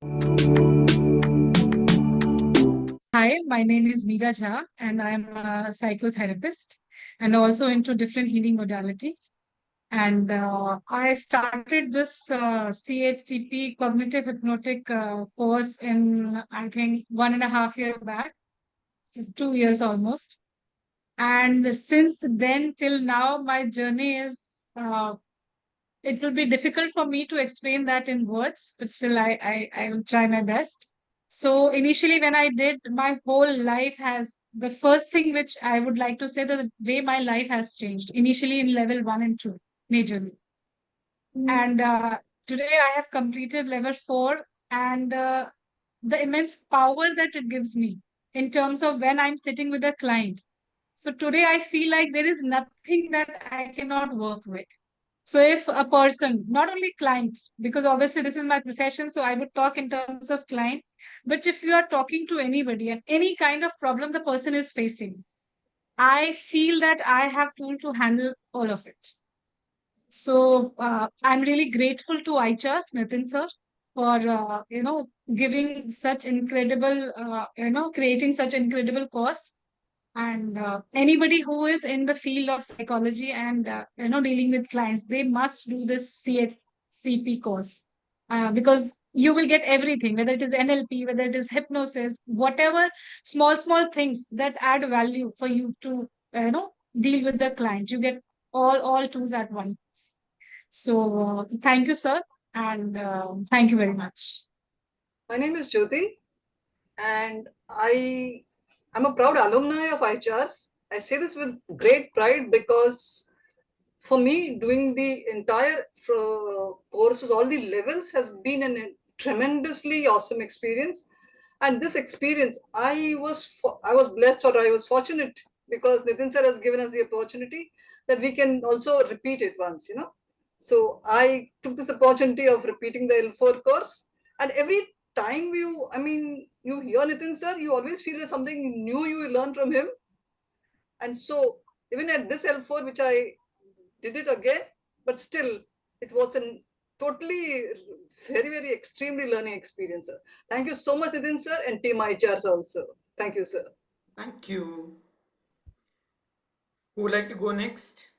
Hi, my name is Meera Jha, and I'm a psychotherapist and also into different healing modalities. And I started this CHCP cognitive hypnotic course in, I think, 1.5 year back, 2 years almost. And since then till now, my journey is, uh, it will be difficult for me to explain that in words, but still I will try my best. So initially when I did, my whole life has, the first thing which I would like to say, the way my life has changed, initially in level 1 and 2, majorly. And today I have completed level 4, and the immense power that it gives me in terms of when I'm sitting with a client. So today I feel like there is nothing that I cannot work with. So if a person, not only client, because obviously this is my profession, so I would talk in terms of client, but if you are talking to anybody and any kind of problem the person is facing, I feel that I have tool to handle all of it. So I'm really grateful to ICHARS, Nitin sir, for giving such incredible, creating such incredible course. And anybody who is in the field of psychology and dealing with clients, they must do this CHCP course, because you will get everything, whether it is NLP, whether it is hypnosis, whatever small things that add value for you to deal with the client. You get all tools at once. So thank you, sir, and thank you very much. My name is Jyoti, and I'm a proud alumni of ICHARS. I say this with great pride because for me, doing the entire courses, all the levels, has been a tremendously awesome experience. And this experience, I was blessed, or I was fortunate, because Nitin sir has given us the opportunity that we can also repeat it once, So I took this opportunity of repeating the L4 course, and every time you hear Nitin sir, you always feel there's something new you learn from him. And so even at this L4, which I did it again, but still it was a totally very extremely learning experience, sir. Thank you so much, Nitin sir, and team IHRs also. Thank you, sir. Thank you. Who would like to go next?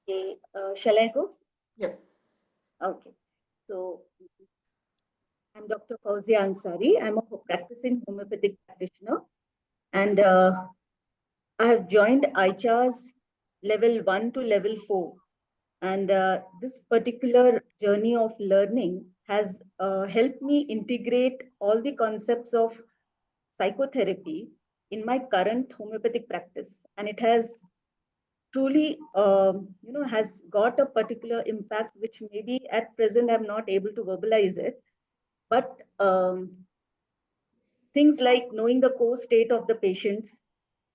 Okay, shall I go? Yep. Okay. So I'm Dr. Fauzia Ansari. I'm a practicing homeopathic practitioner, and I have joined ICHARS level 1 to level 4. And this particular journey of learning has helped me integrate all the concepts of psychotherapy in my current homeopathic practice. And it has truly, has got a particular impact, which maybe at present I'm not able to verbalize it. But things like knowing the core state of the patients,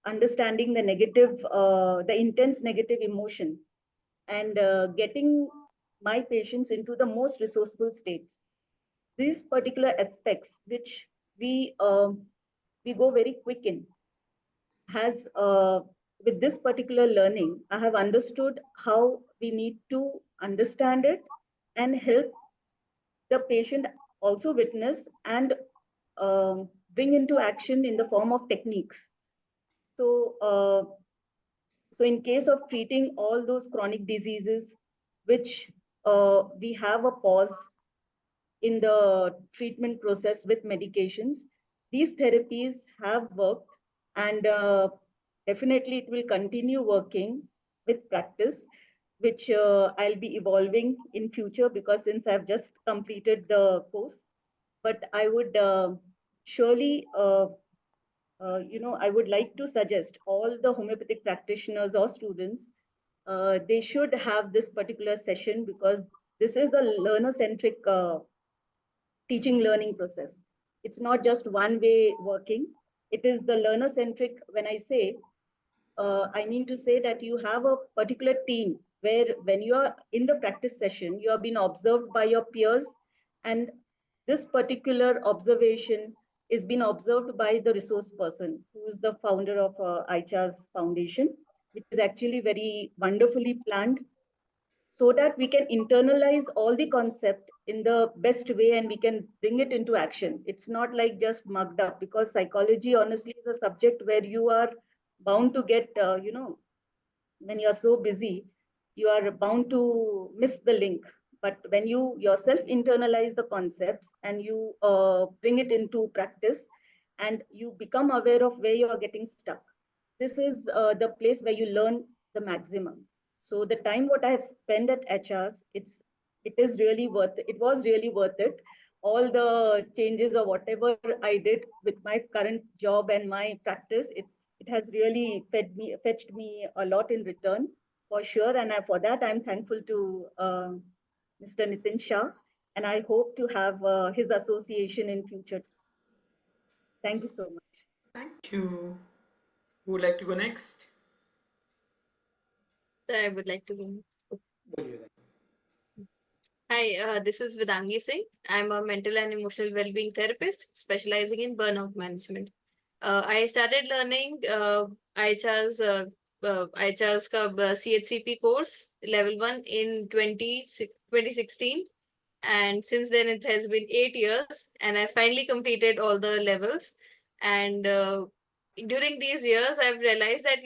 understanding the the intense negative emotion, and getting my patients into the most resourceful states. These particular aspects, which we go very quick in, has with this particular learning, I have understood how we need to understand it and help the patient also witness and bring into action in the form of techniques. So, so in case of treating all those chronic diseases, which we have a pause in the treatment process with medications, these therapies have worked, and definitely it will continue working with practice, which I'll be evolving in future, because since I've just completed the course. But I would surely, I would like to suggest all the homeopathic practitioners or students, they should have this particular session, because this is a learner-centric teaching learning process. It's not just one way working. It is the learner-centric. When I say, I mean to say that you have a particular team where when you are in the practice session, you are being observed by your peers, and this particular observation is being observed by the resource person, who is the founder of ICHARS Foundation, which is actually very wonderfully planned. so that we can internalize all the concept in the best way and we can bring it into action. It's not like just mugged up, because psychology honestly is a subject where you are bound to get, when you're so busy, you are bound to miss the link. But when you yourself internalize the concepts and you bring it into practice and you become aware of where you are getting stuck, this is the place where you learn the maximum. So the time what I have spent at HRs, it is really worth it. It was really worth it. All the changes or whatever I did with my current job and my practice, it has really fetched me a lot in return, for sure. And for that, I'm thankful to Mr. Nitin Shah, and I hope to have his association in future. Thank you so much. Thank you. Who would like to go next? I would like to go. बोलिए then. Hi, this is Vedangi Singh. I'm a mental and emotional well-being therapist specializing in burnout management. I started learning ICHARS, ICHARS ka CHCP course level 1 in 2016, and since then it has been 8 years, and I finally completed all the levels. And during these years I've realized that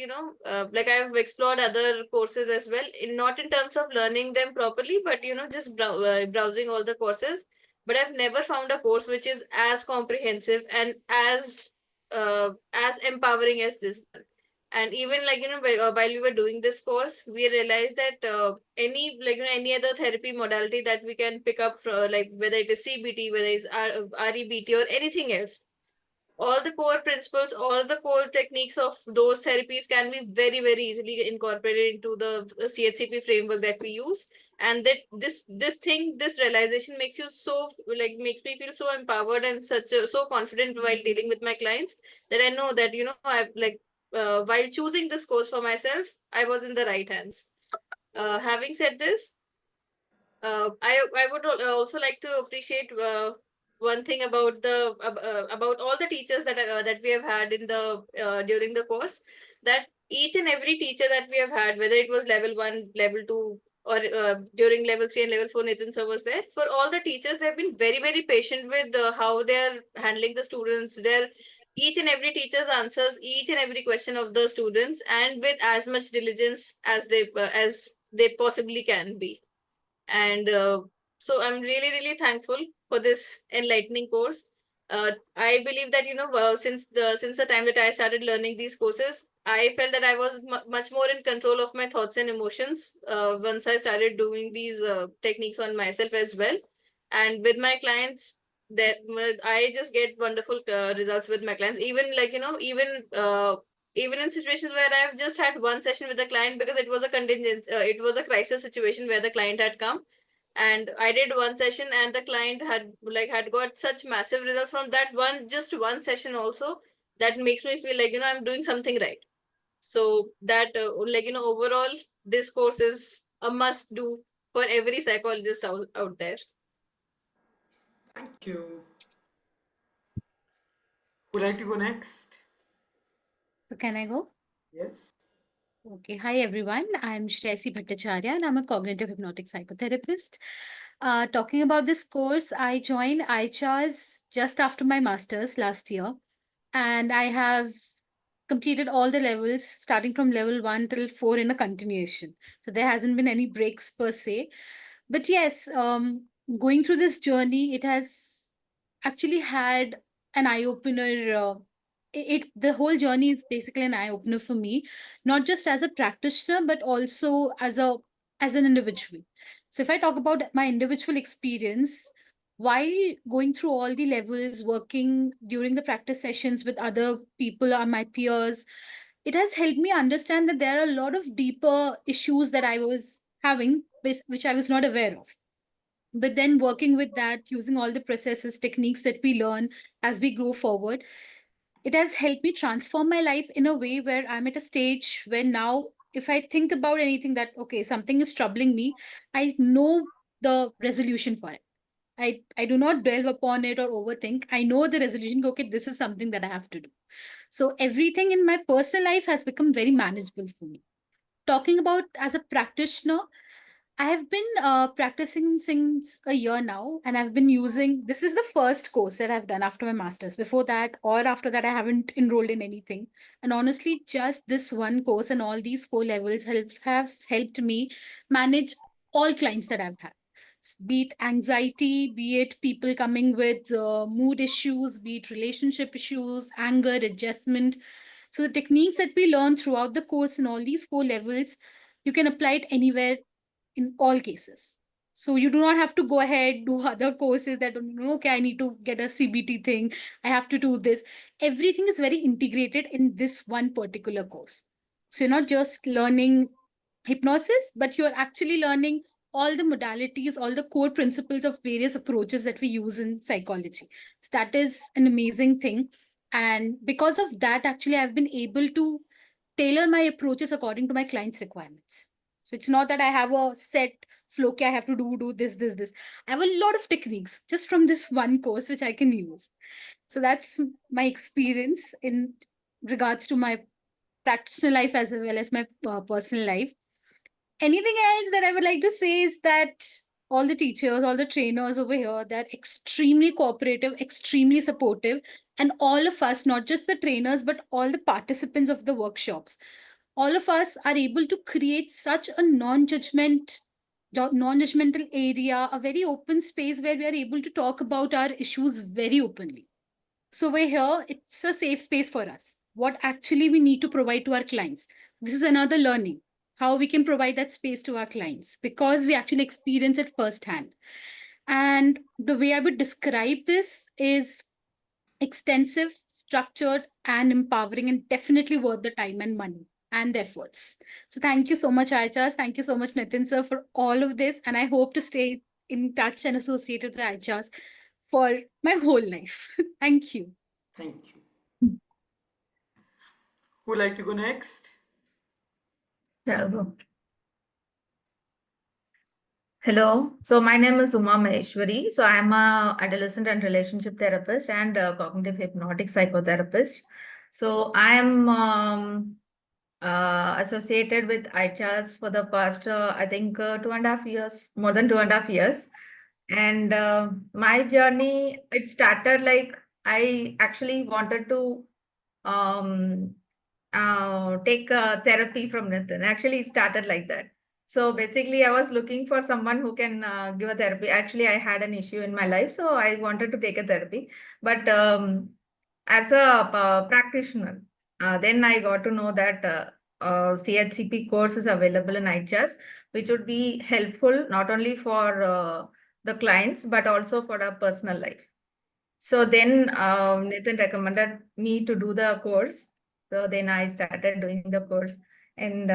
like I've explored other courses as well, not in terms of learning them properly, but just browsing all the courses. But I've never found a course which is as comprehensive and as empowering as this one. And even like while we were doing this course, we realized that any like any other therapy modality that we can pick up from, like whether it is CBT, whether it's REBT or anything else, all the core principles, all the core techniques of those therapies can be very, very easily incorporated into the CHCP framework that we use. And that this realization makes you so like makes me feel so empowered and so confident while dealing with my clients, that I know that I've like while choosing this course for myself, I was in the right hands. Having said this, I would also like to appreciate one thing about about all the teachers that we have had in the during the course, that each and every teacher that we have had, whether it was level 1, level 2, or during level 3 and level 4, Nitin sir was there. For all the teachers, they have been very, very patient with how they are handling the students. Their each and every teacher's answers each and every question of the students, and with as much diligence as they possibly can be. And so I'm really, really thankful for this enlightening course. I believe that since the time that I started learning these courses, I felt that I was much more in control of my thoughts and emotions once I started doing these techniques on myself as well. And with my clients, that I just get wonderful results with my clients. Even like even in situations where I've just had one session with the client because it was a contingent, it was a crisis situation where the client had come, and I did one session, and the client had got such massive results from that one session also, that makes me feel like I'm doing something right. So that overall, this course is a must do for every psychologist out there. Thank you. Who would like to go next? So can I go? Yes. Okay. Hi, everyone. I'm Shresi Bhattacharya, and I'm a cognitive hypnotic psychotherapist. Talking about this course, I joined ICHARS just after my master's last year, and I have completed all the levels starting from level 1 till 4 in a continuation. So there hasn't been any breaks per se. But yes, going through this journey, it has actually had an eye opener. The whole journey is basically an eye opener for me, not just as a practitioner but also as an individual. So if I talk about my individual experience while going through all the levels, working during the practice sessions with other people or my peers, it has helped me understand that there are a lot of deeper issues that I was having, which I was not aware of. But then working with that, using all the processes, techniques that we learn as we grow forward, it has helped me transform my life in a way where I'm at a stage where now, if I think about anything that, okay, something is troubling me, I know the resolution for it. I do not dwell upon it or overthink. I know the resolution, okay, this is something that I have to do. So everything in my personal life has become very manageable for me. Talking about as a practitioner, I have been practicing since a year now, and I've been using this is the first course that I've done after my master's. Before that, or after that, I haven't enrolled in anything. And honestly, just this one course and all these 4 levels have helped me manage all clients that I've had. Be it anxiety, be it people coming with mood issues, be it relationship issues, anger, adjustment. So the techniques that we learn throughout the course in all these 4 levels, you can apply it anywhere in all cases. So you do not have to go ahead, do other courses that, okay, I need to get a CBT thing. I have to do this. Everything is very integrated in this one particular course. So you're not just learning hypnosis, but you're actually learning all the modalities, all the core principles of various approaches that we use in psychology. So that is an amazing thing. And because of that, actually, I've been able to tailor my approaches according to my clients' requirements. So it's not that I have a set flow, okay, I have to do this. I have a lot of techniques just from this one course, which I can use. So that's my experience in regards to my practitioner life as well as my personal life. Anything else that I would like to say is that all the teachers, all the trainers over here, they're extremely cooperative, extremely supportive. And all of us, not just the trainers, but all the participants of the workshops, all of us are able to create such a non-judgmental area, a very open space where we are able to talk about our issues very openly. So we're here, it's a safe space for us. What actually we need to provide to our clients. This is another learning, how we can provide that space to our clients because we actually experience it firsthand. And the way I would describe this is extensive, structured, and empowering, and definitely worth the time and money and the efforts. So thank you so much, ICHARS. Thank you so much, Nitin sir, for all of this. And I hope to stay in touch and associated with ICHARS for my whole life. Thank you. Thank you. Who would like to go next? Hello. So my name is Uma Maheshwari. So I'm a adolescent and relationship therapist and a cognitive hypnotic psychotherapist. So I'm associated with ICHARS for the past, I think, 2.5 years, more than 2.5 years. And my journey, it started like I actually wanted to take therapy from Nitin. Actually, it started like that. So basically, I was looking for someone who can give a therapy. Actually, I had an issue in my life, so I wanted to take a therapy. But as a practitioner, then I got to know that CHCP course is available in ICHARS, which would be helpful not only for the clients, but also for our personal life. So then Nathan recommended me to do the course. So then I started doing the course. And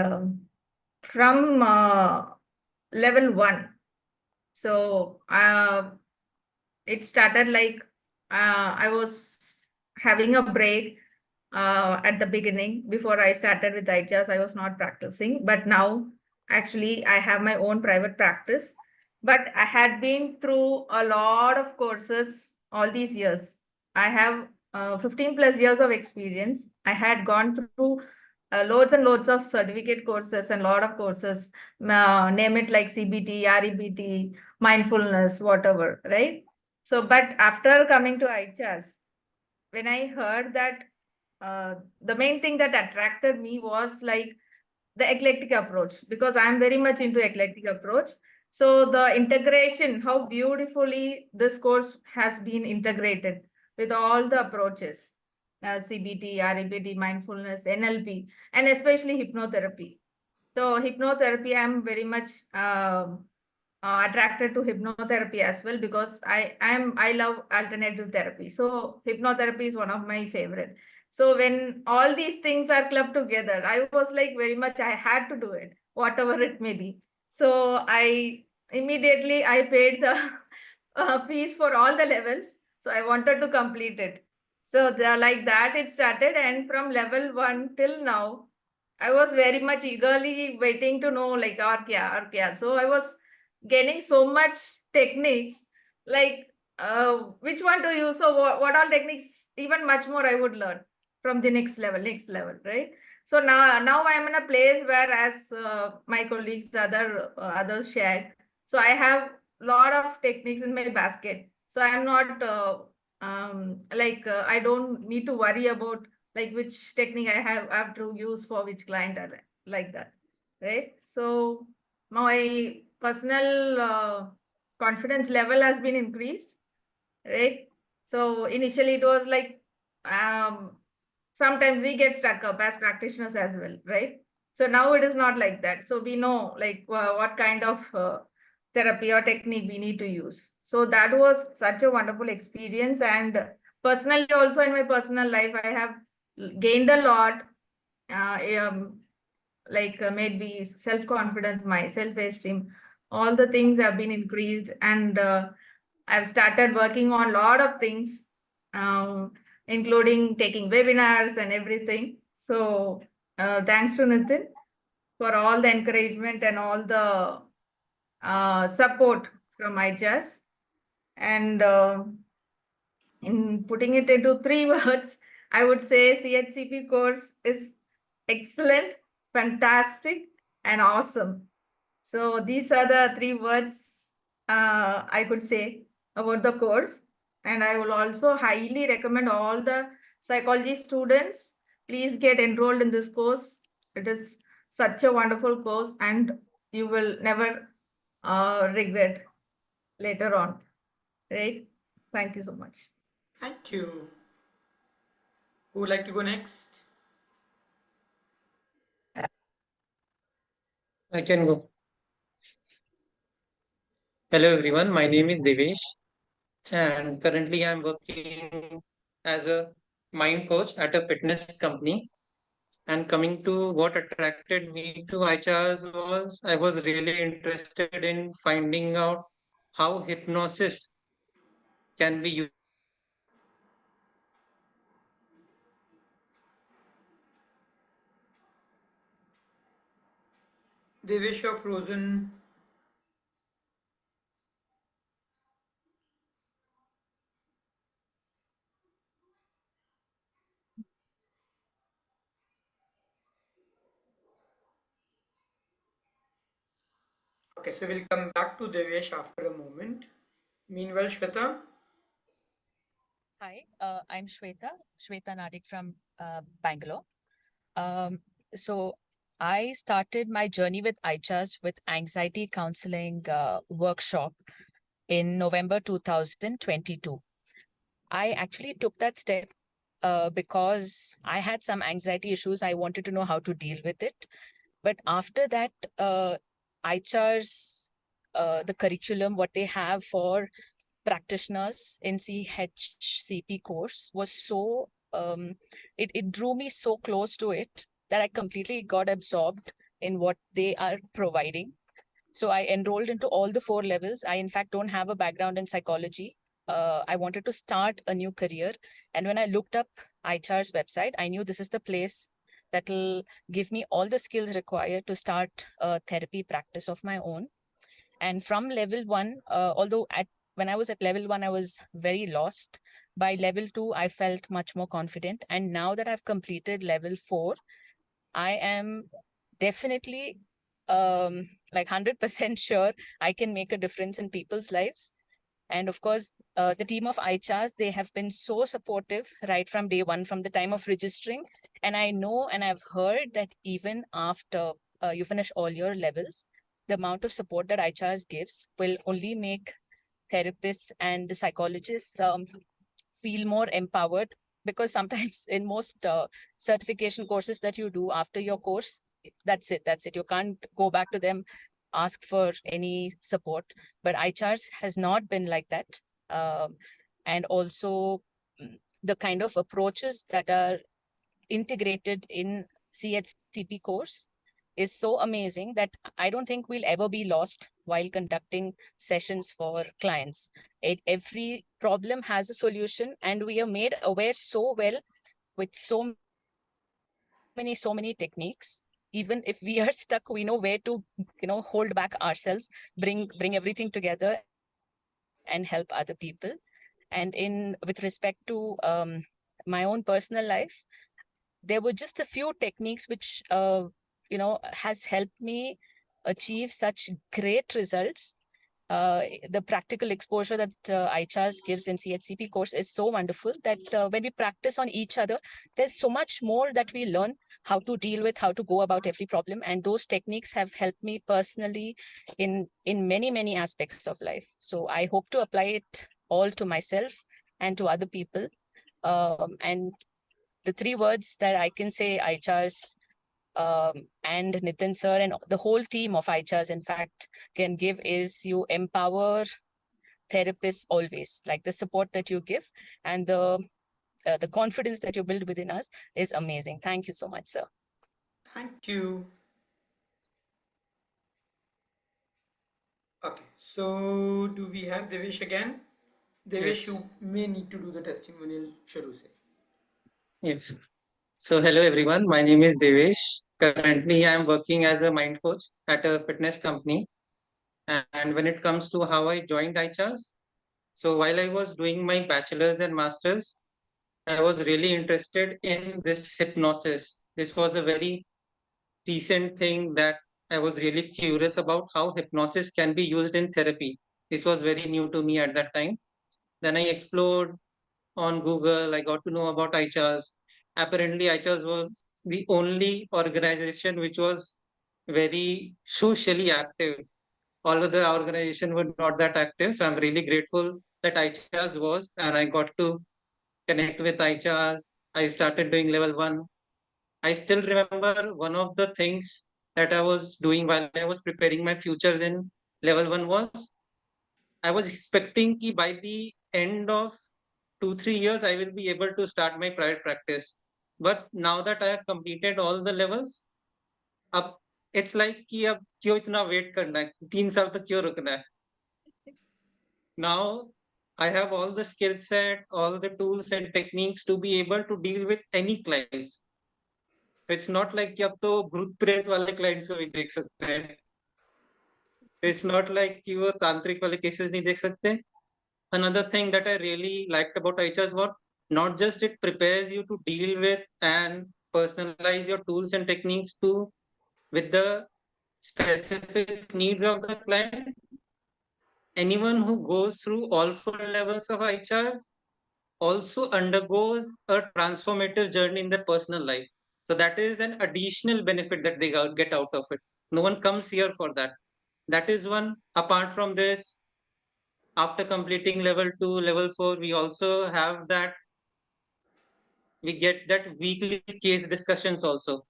from level 1, so it started like I was having a break at the beginning. Before I started with ICHARS, I was not practicing. But now, actually, I have my own private practice. But I had been through a lot of courses all these years. I have 15 plus years of experience. I had gone through loads and loads of certificate courses and a lot of courses, name it like CBT, REBT, mindfulness, whatever, right? So, but after coming to ICHARS, when I heard that the main thing that attracted me was like the eclectic approach, because I'm very much into eclectic approach. So the integration, how beautifully this course has been integrated with all the approaches, CBT, REBT, mindfulness, NLP, and especially hypnotherapy. So hypnotherapy, I'm very much attracted to hypnotherapy as well, because I love alternative therapy. So hypnotherapy is one of my favorite. So when all these things are clubbed together, I was like very much, I had to do it, whatever it may be. So I immediately I paid the fees for all the levels. So I wanted to complete it. So like that it started, and from level 1 till now, I was very much eagerly waiting to know like or kya. So I was gaining so much techniques, like which one to use. So what all techniques, even much more I would learn from the next level, right? So now I'm in a place where, as my colleagues, others shared, so I have a lot of techniques in my basket. So I'm not I don't need to worry about like which technique I have to use for which client or like that, right? So my personal confidence level has been increased, right? So initially it was like sometimes we get stuck up as practitioners as well, right? So now it is not like that. So we know like what kind of therapy or technique we need to use. So that was such a wonderful experience. And personally also in my personal life, I have gained a lot, made me self-confidence, my self-esteem, all the things have been increased. And I've started working on a lot of things, including taking webinars and everything. So thanks to Nitin for all the encouragement and all the support from ICHARS. And in putting it into 3 words, I would say CHCP course is excellent, fantastic, and awesome. So these are the 3 words I could say about the course. And I will also highly recommend all the psychology students, please get enrolled in this course. It is such a wonderful course and you will never regret later on, right? Thank you so much. Thank you. Who would like to go next? I can go. Hello everyone, my name is Devesh and currently I'm working as a mind coach at a fitness company. And coming to what attracted me to ICHARS was I was really interested in finding out how hypnosis can be used. Devesh, you're frozen. Okay, so we'll come back to Devesh after a moment. Meanwhile, Shweta. Hi, I'm Shweta Nadik from Bangalore. So I started my journey with ICHARS with anxiety counseling workshop in November 2022. I actually took that step because I had some anxiety issues. I wanted to know how to deal with it. But after that, ICHARS, the curriculum, what they have for practitioners in CHCP course was so, it drew me so close to it that I completely got absorbed in what they are providing. So I enrolled into all the 4 levels. I, in fact, don't have a background in psychology. I wanted to start a new career. And when I looked up ICHAR's website, I knew this is the place that will give me all the skills required to start a therapy practice of my own. And from level 1, although when I was at level 1, I was very lost. By level 2, I felt much more confident. And now that I've completed level 4, I am definitely like 100% sure I can make a difference in people's lives. And of course, the team of ICHARS, they have been so supportive right from day 1, from the time of registering. And I know and I've heard that even after you finish all your levels, the amount of support that ICHARS gives will only make therapists and the psychologists feel more empowered, because sometimes in most certification courses that you do after your course, that's it. You can't go back to them, ask for any support. But ICHARS has not been like that. And also the kind of approaches that are integrated in CHCP course is so amazing that I don't think we'll ever be lost while conducting sessions for clients. Every problem has a solution, and we are made aware so well with so many techniques. Even if we are stuck, we know where to, hold back ourselves, bring everything together and help other people. And with respect to my own personal life, there were just a few techniques which, has helped me achieve such great results. The practical exposure that ICHARS gives in CHCP course is so wonderful that when we practice on each other, there's so much more that we learn how to deal with, how to go about every problem. And those techniques have helped me personally in many, many aspects of life. So I hope to apply it all to myself and to other people. And the 3 words that I can say ICHARS and Nitin sir and the whole team of ICHARS, in fact, can give is you empower therapists always. Like the support that you give and the confidence that you build within us is amazing. Thank you so much, sir. Thank you. Okay, so do we have Devesh again? Devesh, Yes. you may need to do the testimonial shuru se. Yes. So hello everyone, my name is Devesh. Currently I am working as a mind coach at a fitness company. And when it comes to how I joined ICHARS, so while I was doing my bachelor's and master's, I was really interested in this hypnosis. This was a very recent thing that I was really curious about how hypnosis can be used in therapy. This was very new to me at that time. Then I explored on Google, I got to know about ICHARS. Apparently, ICHARS was the only organization which was very socially active. All other organizations were not that active. So I'm really grateful that ICHARS was, and I got to connect with ICHARS. I started doing level 1. I still remember one of the things that I was doing while I was preparing my futures in level 1 was I was expecting that by the end of 2-3 years, I will be able to start my private practice. But now that I have completed all the levels, अब it's like कि अब क्यों इतना wait करना है 3 साल तक क्यों रुकना है now I have all the skill set, all the tools and techniques to be able to deal with any clients. So it's not like कि अब तो भूत प्रेत वाले clients को भी देख सकते हैं. It's not like कि वो तांत्रिक वाले cases नहीं देख सकते. Another thing that I really liked about ICHARS was not just it prepares you to deal with and personalize your tools and techniques to with the specific needs of the client. Anyone who goes through all 4 levels of ICHARS also undergoes a transformative journey in their personal life. So that is an additional benefit that they get out of it. No one comes here for that. That is one. Apart from this, after completing level 2, level 4, we also have that, we get that weekly case discussions also,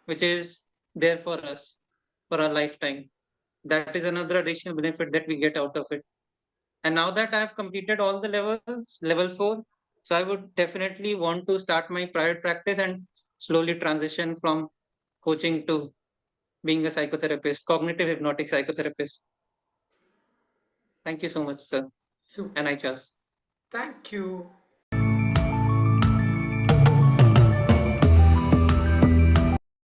which is there for us for a lifetime. That is another additional benefit that we get out of it. And now that I have completed all the levels, level 4, so I would definitely want to start my private practice and slowly transition from coaching to being a psychotherapist, cognitive hypnotic psychotherapist. Thank you so much, sir. Super. And ICHARS. Thank you.